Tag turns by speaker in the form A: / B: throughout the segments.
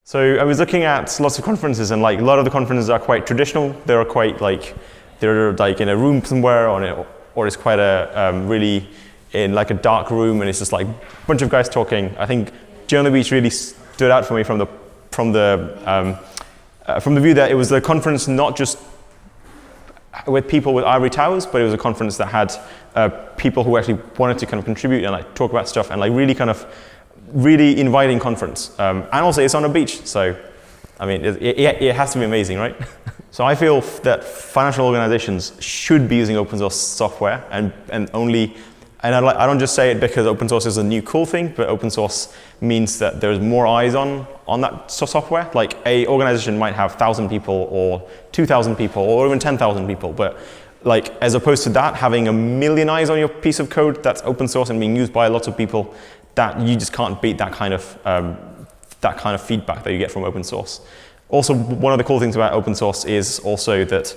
A: So I was looking at lots of conferences, and like a lot of the conferences are quite traditional. They're like in a room somewhere, or it's quite a really in like a dark room, and it's just like a bunch of guys talking. I think Journal Beach really stood out for me from the view that it was a conference not just with people with ivory towers, but it was a conference that had people who actually wanted to kind of contribute and like talk about stuff, and like really inviting conference. And also it's on a beach, so I mean it has to be amazing, right? So I feel that financial organizations should be using open source software, and I don't just say it because open source is a new cool thing, but open source means that there's more eyes on that software. Like a organization might have 1,000 people or 2,000 people or even 10,000 people, but like as opposed to that, having 1 million eyes on your piece of code that's open source and being used by lots of people, that you just can't beat that kind of feedback that you get from open source. Also, one of the cool things about open source is also that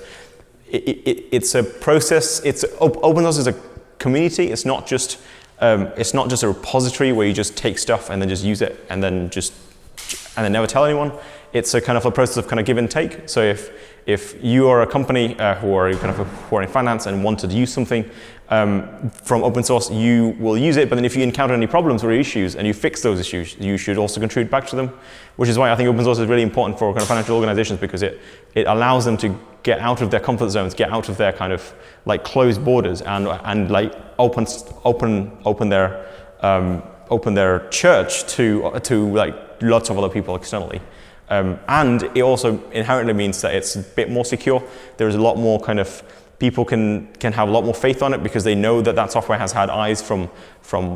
A: it's a process. Open source is a community. It's not just a repository where you just take stuff and then just use it and then never tell anyone. It's a kind of a process of kind of give and take. So if you are a company who are in finance and want to use something from open source, you will use it. But then if you encounter any problems or issues and you fix those issues, you should also contribute back to them. Which is why I think open source is really important for kind of financial organizations, because it allows them to get out of their comfort zones, get out of their kind of like closed borders, and like open their church to like lots of other people externally. And it also inherently means that it's a bit more secure. There's a lot more kind of people can have a lot more faith on it because they know that software has had eyes from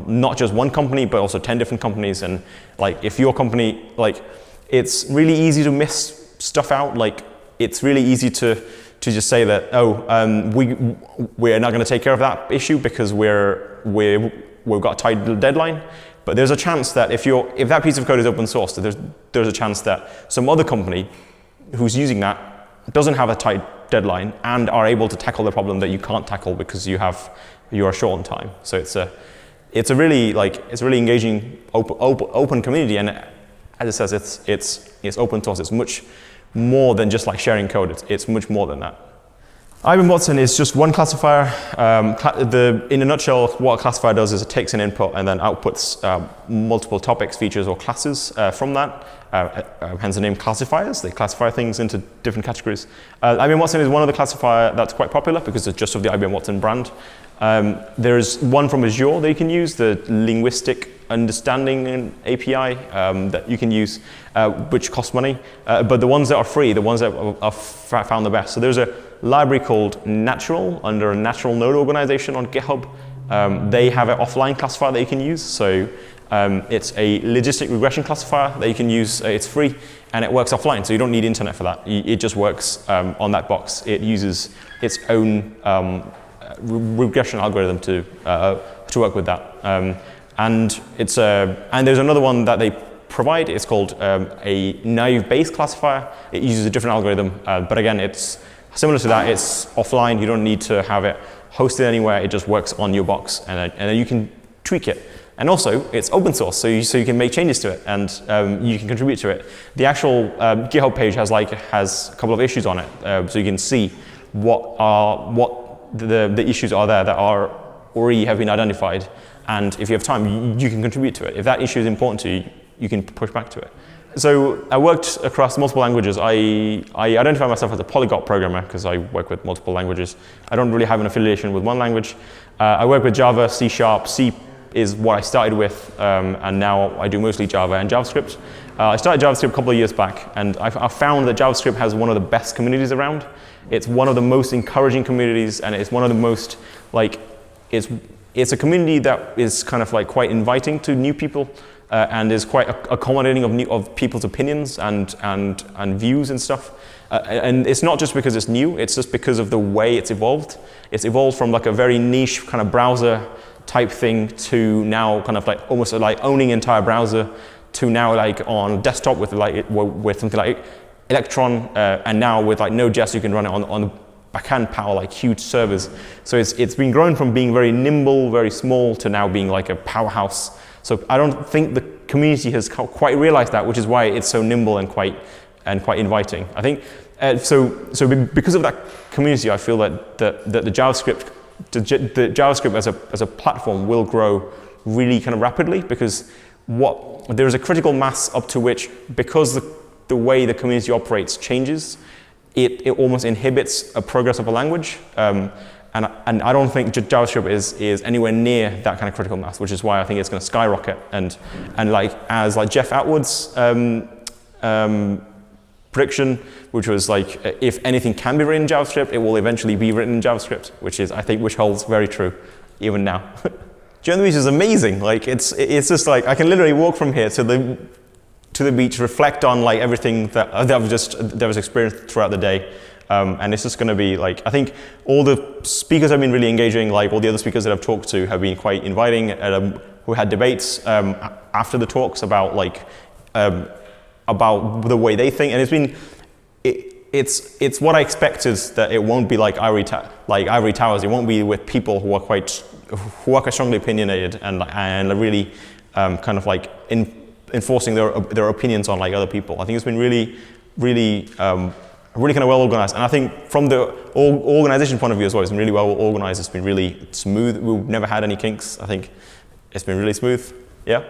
A: not just one company but also 10 different companies. And like if your company, like it's really easy to miss stuff out. Like it's really easy to just say that we're not going to take care of that issue because we've got a tight deadline. But there's a chance that if that piece of code is open source, there's a chance that some other company who's using that doesn't have a tight deadline and are able to tackle the problem that you can't tackle because you are short on time. So it's a really engaging open community, and as it says, it's open source. It's much more than just like sharing code. It's much more than that. IBM Watson is just one classifier. In a nutshell, what a classifier does is it takes an input and then outputs multiple topics, features, or classes from that. Hence the name classifiers. They classify things into different categories. IBM Watson is one of the classifiers that's quite popular because it's just of the IBM Watson brand. There's one from Azure that you can use, the linguistic understanding API that you can use, which costs money. But the ones that are free, the ones that are found the best. So there's a library called Natural under a Natural Node organization on GitHub. They have an offline classifier that you can use. So it's a logistic regression classifier that you can use. It's free and it works offline, so you don't need internet for that. It just works on that box. It uses its own regression algorithm to work with that. And there's another one that they provide. It's called a naive-based classifier. It uses a different algorithm, but again, it's similar to that. It's offline. You don't need to have it hosted anywhere. It just works on your box, and then you can tweak it. And also, it's open source, so you can make changes to it, and you can contribute to it. The actual GitHub page has a couple of issues on it, so you can see what the issues are there that are already have been identified. And if you have time, you can contribute to it. If that issue is important to you, you can push back to it. So I worked across multiple languages. I identify myself as a polyglot programmer because I work with multiple languages. I don't really have an affiliation with one language. I work with Java, C#. C is what I started with, and now I do mostly Java and JavaScript. I started JavaScript a couple of years back, and I found that JavaScript has one of the best communities around. It's one of the most encouraging communities, and it's one of the most, it's a community that is kind of like quite inviting to new people, and is quite accommodating of people's opinions and views and stuff. And it's not just because it's new, it's just because of the way it's evolved. It's evolved from like a very niche kind of browser type thing to now kind of like almost like owning entire browser, to now like on desktop with something like Electron, and now with like Node.js you can run it on the backend power, like huge servers. So it's been grown from being very nimble, very small, to now being like a powerhouse So I don't think the community has quite realized that, which is why it's so nimble and quite inviting. I think because of that community, I feel that the JavaScript as a platform will grow really kind of rapidly, because there is a critical mass up to which, because the way the community operates changes, it almost inhibits a progress of a language. And I don't think JavaScript is anywhere near that kind of critical mass, which is why I think it's going to skyrocket. And like as like Jeff Atwood's prediction, which was like, if anything can be written in JavaScript, it will eventually be written in JavaScript, which holds very true even now. Join the beach is amazing. Like it's just like I can literally walk from here to the beach, reflect on like everything that was experienced throughout the day. And it's just going to be like, I think all the speakers have been really engaging, like all the other speakers that I've talked to have been quite inviting, who had debates after the talks about the way they think, and it's what I expected, that it won't be like Ivory Towers. It won't be with people who are quite strongly opinionated and really kind of like enforcing their opinions on like other people. I think it's been really kind of well organized, and I think from the organization point of view as well, it's been really well organized. It's been really smooth. We've never had any kinks. I think it's been really smooth. Yeah.